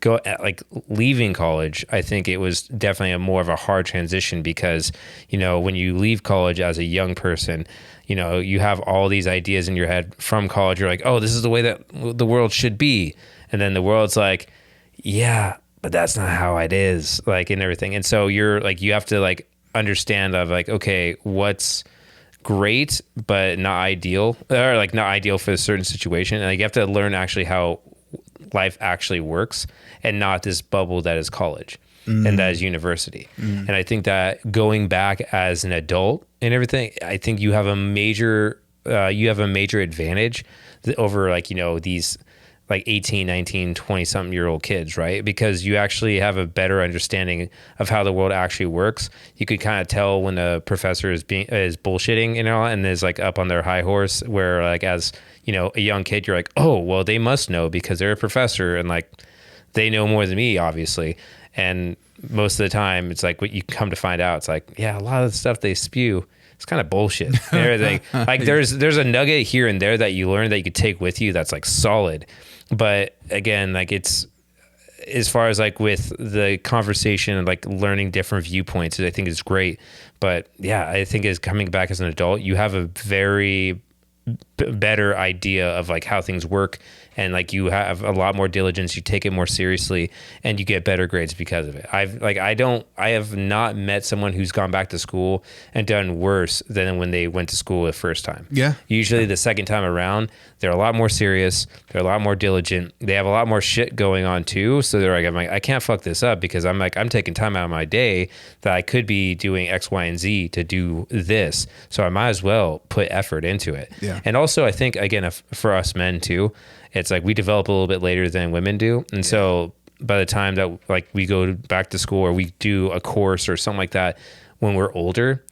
leaving college, I think it was definitely more of a hard transition because, you know, when you leave college as a young person, you know, you have all these ideas in your head from college. You're like, oh, this is the way that the world should be. And then the world's like, yeah, but that's not how it is, like, and everything. And so you're like, you have to like understand of like, okay, what's great but not ideal, or like not ideal for a certain situation, and like you have to learn actually how life actually works and not this bubble that is college and that is university. And I think that going back as an adult and everything, I think you have a major you have a major advantage over like, you know, these like 18, 19, 20 something year old kids, right? Because you actually have a better understanding of how the world actually works. You could kind of tell when a professor is bullshitting, you know, and is like up on their high horse, where like, as you know, a young kid, you're like, oh, well, they must know because they're a professor and like they know more than me, obviously. And most of the time it's like what you come to find out, it's like, yeah, a lot of the stuff they spew, it's kind of bullshit and everything. Like there's a nugget here and there that you learn that you could take with you that's like solid. But again, like it's, as far as like with the conversation and like learning different viewpoints, I think is great. But yeah, I think as coming back as an adult, you have a very better idea of like how things work, and like you have a lot more diligence, you take it more seriously, and you get better grades because of it. I have not met someone who's gone back to school and done worse than when they went to school the first time. Yeah. Usually the second time around, they're a lot more serious, they're a lot more diligent, they have a lot more shit going on too. So they're like, I'm like, I can't fuck this up because I'm taking time out of my day that I could be doing X, Y, and Z to do this. So I might as well put effort into it. Yeah. And also I think, again, for us men too, it's like we develop a little bit later than women do. And so by the time that like we go back to school or we do a course or something like that, when we're older,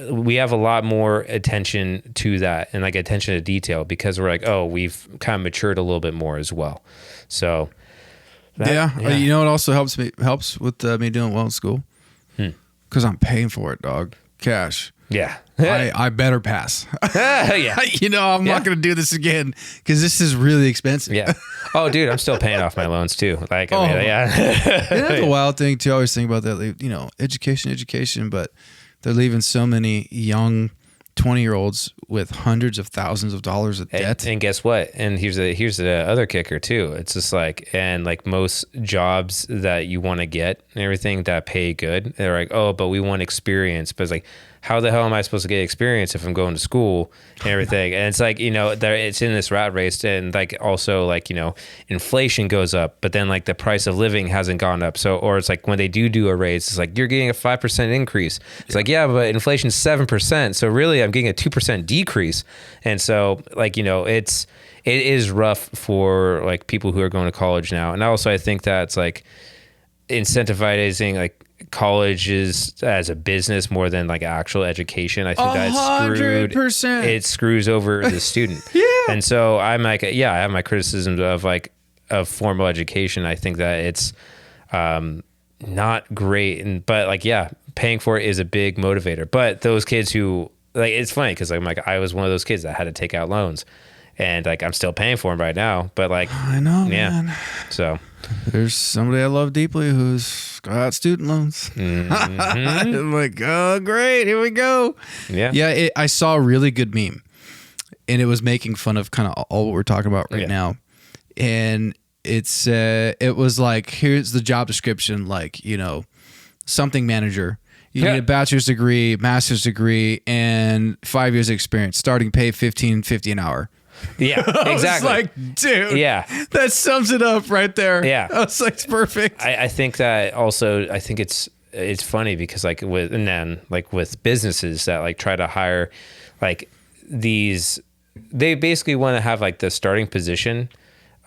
we have a lot more attention to that and like attention to detail, because we're like, oh, we've kind of matured a little bit more as well. So you know, it also helps with me doing well in school, because I'm paying for it, dog. Cash. Yeah. I better pass. Yeah. You know, I'm not going to do this again because this is really expensive. Yeah. Oh, dude, I'm still paying off my loans too. Like, I mean, That's a wild thing too. I always think about that. You know, education, but they're leaving so many young 20-year-olds with hundreds of thousands of dollars of debt. And guess what? And here's the other kicker too. It's just like, and like most jobs that you want to get and everything that pay good, they're like, oh, but we want experience. But it's like, how the hell am I supposed to get experience if I'm going to school and everything? And it's like, you know, it's in this rat race, and like also like, you know, inflation goes up, but then like the price of living hasn't gone up. So, or it's like when they do a raise, it's like, you're getting a 5% increase. It's like, yeah, but inflation's 7%. So really I'm getting a 2% decrease. And so like, you know, it is rough for like people who are going to college now. And also I think that it's like incentivizing like colleges as a business more than like actual education. I think that's 100%. It screws over the student. Yeah. And so I'm like, yeah, I have my criticisms of formal education. I think that it's not great, but like, yeah, paying for it is a big motivator. But those kids who like, it's funny because I'm like, I was one of those kids that had to take out loans, and like I'm still paying for them right now. But like, I know, man. So there's somebody I love deeply who's got student loans. Mm-hmm. I'm like, oh, great, here we go. Yeah. I saw a really good meme, and it was making fun of kind of all what we're talking about right now. And it was like, here's the job description, like, you know, something manager. You need a bachelor's degree, master's degree, and 5 years experience. Starting pay $15.50 an hour. Yeah, exactly. I was like, dude, that sums it up right there. Yeah, I was like, it's perfect. I think that also, I think it's funny because like with businesses that like try to hire like these, they basically want to have like the starting position.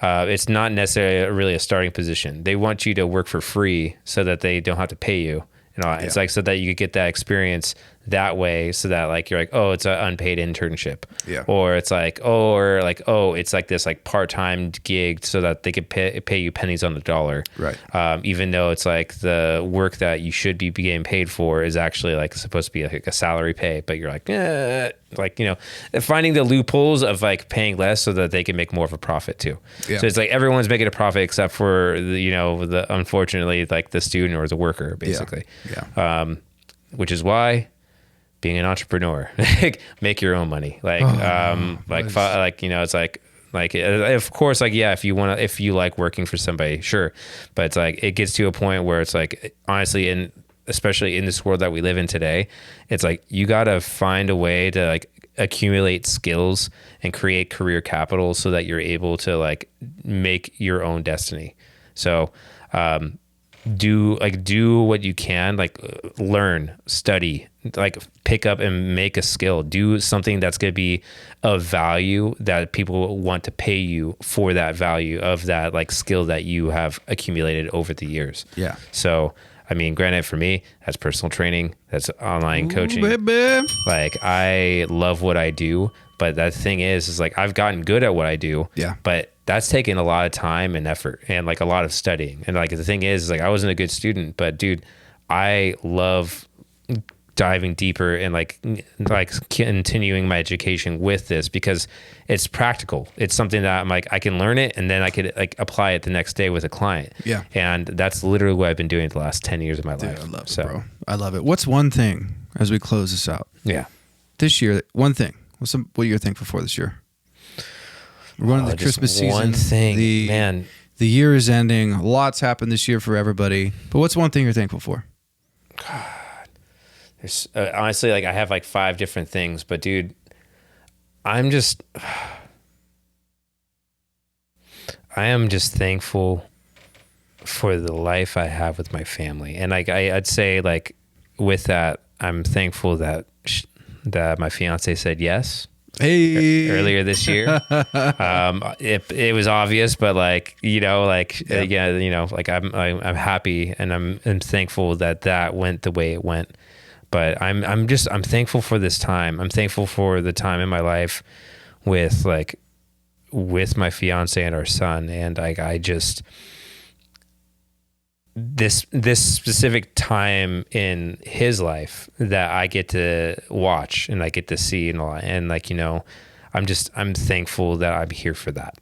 It's not necessarily really a starting position. They want you to work for free so that they don't have to pay you. You know, it's like so that you could get that experience that way, so that like you're like, oh, it's an unpaid internship, or it's like, it's like this like part-time gig, so that they could pay you pennies on the dollar, right? Even though it's like the work that you should be getting paid for is actually like supposed to be like a salary pay, but you're like, like, you know, finding the loopholes of like paying less so that they can make more of a profit too. Yeah. So it's like everyone's making a profit except for the unfortunately like the student or the worker basically. Which is why being an entrepreneur, make your own money. Like, you know, it's like, of course, like, yeah, if you like working for somebody, sure. But it's like, it gets to a point where it's like, honestly, especially in this world that we live in today, it's like, you got to find a way to like accumulate skills and create career capital so that you're able to like make your own destiny. So, do what you can, like learn, study, like pick up and make a skill, do something that's going to be of value that people want to pay you for that value of that like skill that you have accumulated over the years. Yeah. So, I mean, granted for me, that's personal training, that's online coaching. Baby. Like I love what I do, but that thing is like I've gotten good at what I do. Yeah. But that's taken a lot of time and effort and like a lot of studying. And like the thing is like I wasn't a good student, but dude, I love diving deeper and like continuing my education with this because it's practical. It's something that I'm like I can learn it and then I could like apply it the next day with a client. Yeah. And that's literally what I've been doing the last 10 years of my life. I love it, bro. I love it. What's one thing as we close this out? Yeah. This year, one thing. What you're thankful for this year? We're going to the Christmas season. One thing, man. The year is ending. Lots happened this year for everybody. But what's one thing you're thankful for? God, there's honestly like I have like 5 different things, but dude, I am just thankful for the life I have with my family, and like I'd say like with that, I'm thankful that my fiance said yes. Hey, earlier this year. It was obvious, but like, you know, like, again, you know, like I'm happy and I'm thankful that went the way it went. But I'm thankful for this time. I'm thankful for the time in my life with my fiance and our son. And like, this specific time in his life that I get to watch and I get to see and like, you know, I'm thankful that I'm here for that.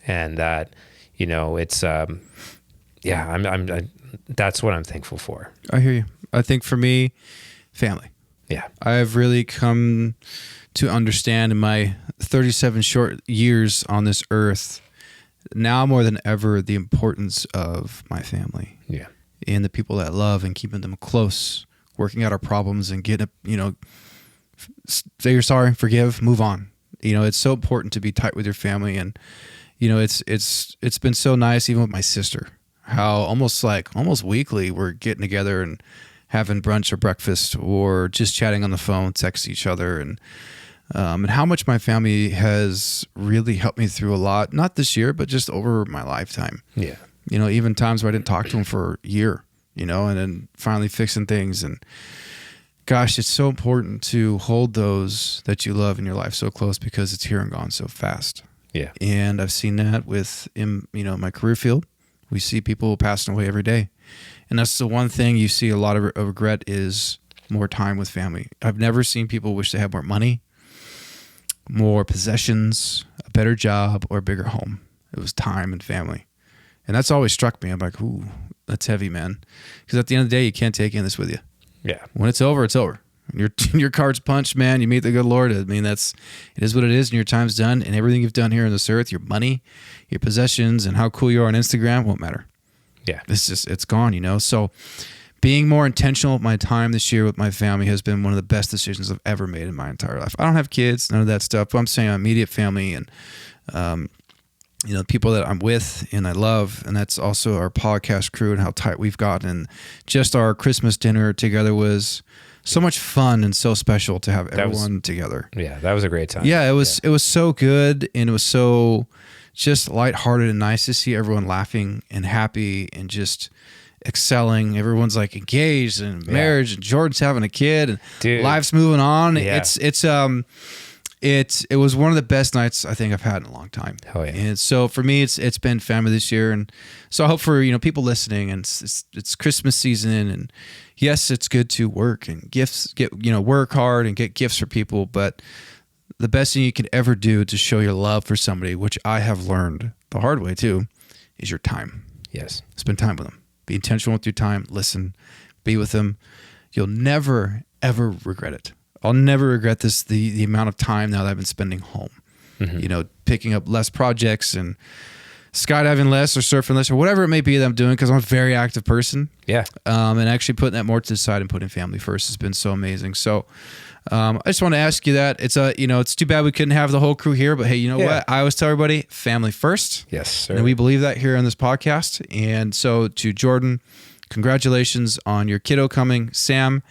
And that, you know, it's, that's what I'm thankful for. I hear you. I think for me, family. Yeah. I've really come to understand in my 37 short years on this earth now more than ever the importance of my family. Yeah. And the people that I love and keeping them close, working out our problems and getting, you know, say you're sorry, forgive, move on. You know, it's so important to be tight with your family. And, you know, it's been so nice even with my sister, how almost weekly we're getting together and having brunch or breakfast or just chatting on the phone, text each other, and how much my family has really helped me through a lot, not this year, but just over my lifetime. Yeah. You know, even times where I didn't talk to them for a year, you know, and then finally fixing things. And gosh, it's so important to hold those that you love in your life so close because it's here and gone so fast. Yeah. And I've seen that in my career field. We see people passing away every day. And that's the one thing you see a lot of regret is more time with family. I've never seen people wish they had more money, more possessions, a better job, or a bigger home. It was time and family. And that's always struck me. I'm like, ooh, that's heavy, man. Because at the end of the day, you can't take any of this with you. Yeah. When it's over, it's over. When your card's punched, man, you meet the good Lord. I mean, it is what it is, and your time's done. And everything you've done here on this earth, your money, your possessions, and how cool you are on Instagram won't matter. Yeah. It's gone, you know? So being more intentional with my time this year with my family has been one of the best decisions I've ever made in my entire life. I don't have kids, none of that stuff, but I'm saying immediate family and, you know, people that I'm with and I love, and that's also our podcast crew and how tight we've gotten. And just our Christmas dinner together was so much fun and so special to have everyone together. Yeah, that was a great time. Yeah, it was so good, and it was so just lighthearted and nice to see everyone laughing and happy and just excelling. Everyone's like engaged and marriage, and Jordan's having a kid, and life's moving on. Yeah. It was one of the best nights I think I've had in a long time. Oh yeah. And so for me, it's been family this year, and so I hope for, you know, people listening, and it's Christmas season, and yes, it's good to work and work hard and get gifts for people, but the best thing you could ever do to show your love for somebody, which I have learned the hard way too, is your time. Yes. Spend time with them. Be intentional with your time. Listen. Be with them. You'll never ever regret it. I'll never regret this, the amount of time now that I've been spending home, you know, picking up less projects and skydiving less or surfing less or whatever it may be that I'm doing, because I'm a very active person. Yeah. And actually putting that more to the side and putting family first has been so amazing. So I just want to ask you that. It's too bad we couldn't have the whole crew here, but hey, you know what? I always tell everybody, family first. Yes, sir. And we believe that here on this podcast. And so to Jordan, congratulations on your kiddo coming. Sam,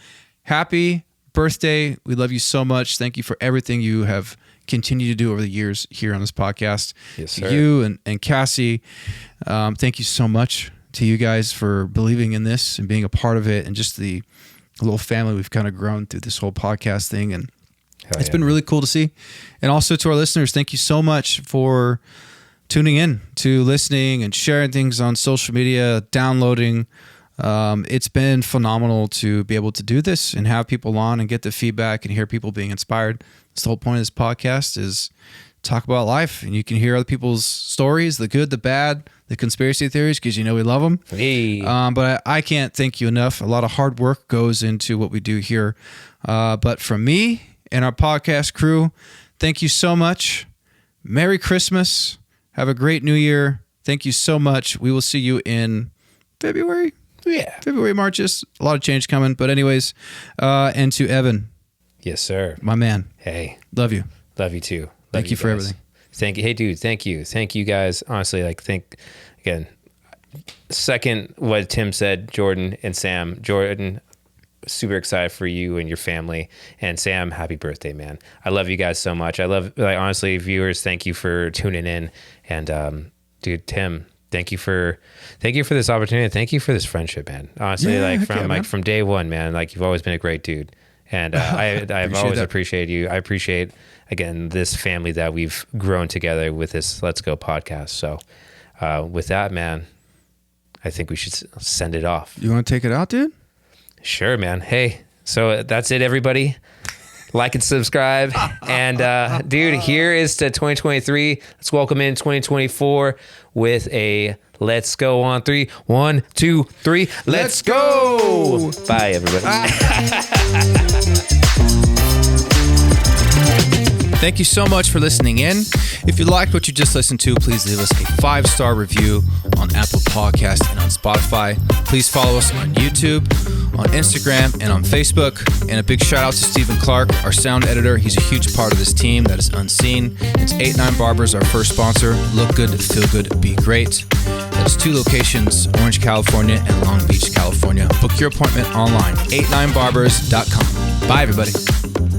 happy birthday. We love you so much. Thank you for everything you have continued to do over the years here on this podcast. Yes, sir. You and Cassie, thank you so much to you guys for believing in this and being a part of it, and just the little family we've kind of grown through this whole podcast thing. And it's been really cool to see. And also to our listeners, thank you so much for tuning in, to listening and sharing things on social media, downloading. It's been phenomenal to be able to do this and have people on and get the feedback and hear people being inspired. That's the whole point of this podcast, is talk about life, and you can hear other people's stories, the good, the bad, the conspiracy theories, because we love them. Hey. But I can't thank you enough. A lot of hard work goes into what we do here. But from me and our podcast crew, thank you so much. Merry Christmas. Have a great New Year. Thank you so much. We will see you in February. Yeah. February, March. Just a lot of change coming. But anyways, and to Evan. Yes, sir. My man. Hey. Love you. Love you too. Thank you for everything. Thank you. Hey, dude, thank you. Thank you guys. Honestly, again, second what Tim said, Jordan and Sam. Jordan, super excited for you and your family. And Sam, happy birthday, man. I love you guys so much. I love, honestly, viewers, thank you for tuning in. And dude, Tim, thank you for this opportunity. Thank you for this friendship, man. Honestly, from day one, man, you've always been a great dude. And I've always appreciated you. I appreciate, again, this family that we've grown together with this Let's Go podcast. So with that, man, I think we should send it off. You want to take it out, dude? Sure, man. Hey, so that's it, everybody. Like and subscribe. And dude, here is to 2023. Let's welcome in 2024 with a let's go on 3. 1, 2, 3. Let's go. Bye, everybody. Thank you so much for listening in. If you liked what you just listened to, please leave us a 5-star review on Apple Podcast and on Spotify. Please follow us on YouTube, on Instagram, and on Facebook. And a big shout out to Stephen Clark, our sound editor. He's a huge part of this team that is unseen. It's 89 Barbers, our first sponsor. Look good, feel good, be great. That's 2 locations, Orange, California, and Long Beach, California. Book your appointment online, 89barbers.com. Bye, everybody.